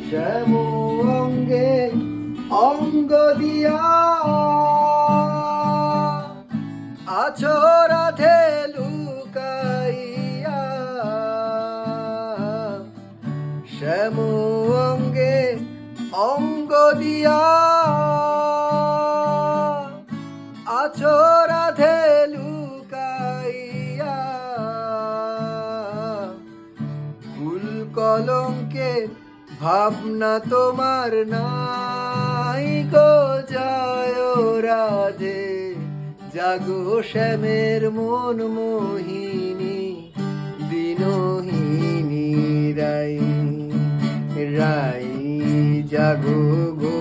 শ্যাম অঙ্গে অঙ্গ দিয়া আছো রাধে লুকাইয়া, শ্যাম অঙ্গে অঙ্গ দিয়া আছো রাধে লুকাইয়া, ফুল কলঙ্কে ভাবনা তোমার নাই গো, জয় রাধে জাগো শ্যামের মন মোহিনী দিনহীনী রাই রাই, জাগো গো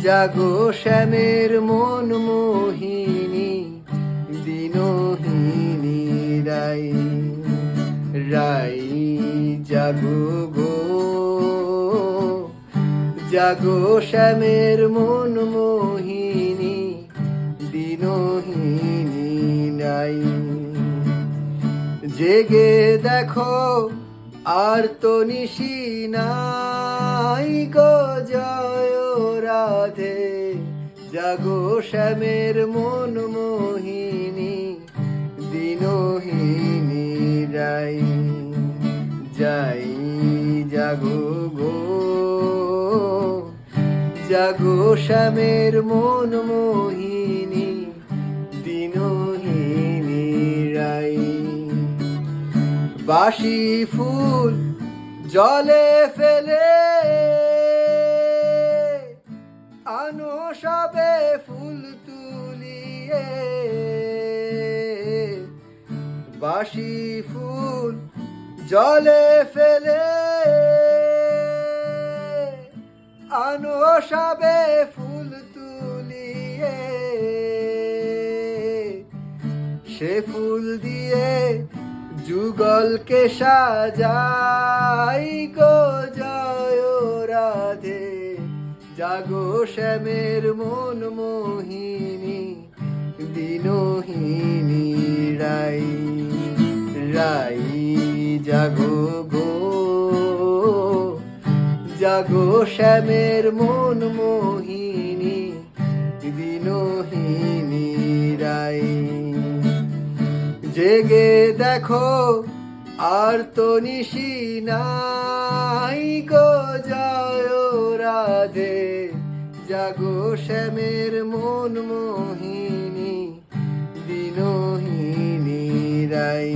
জাগো শ্যামের মন মোহিনী দিনহীনী রাই রাই, জাগো গো জাগো শ্যামের মন মোহিনী দিনহীনী রাই। জেগে দেখো আর তো নিশি নাই গো, জয় রাধে জাগো শ্যামের মন মোহিনী দিনহীনী রাই যাই, জাগো গো জাগো শ্যামের মন মোহিনী দিনহীনী রাই। বাসি ফুল জলে ফেলে আনো সবে ফুল তুলিয়ে, বাসি ফুল জলে ফেলে আনো সবে ফুল তুলিয়ে, সে ফুল দিয়ে যুগলকে সাজাই গো, জয় রাধে জাগো শ্যামের মন মোহিনী দিনহীনী রাই রাই, জাগো গো জাগো শ্যামের মন মোহিনী দিনহীনী রাই। জেগে দেখো আর তো নিশি নাই গো, জয় রাধে জাগো শ্যামের মন মোহিনী দিনহীনী রাই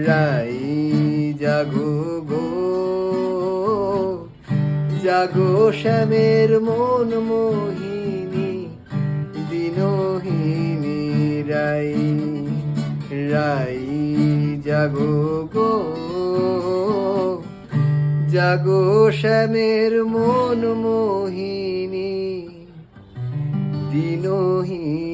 রাই, জাগো গো জাগো শ্যামের মন মোহিনী দিনহীনী রাই রাই, জাগো গো জাগো শ্যামের মন মোহিনী দিনহীনী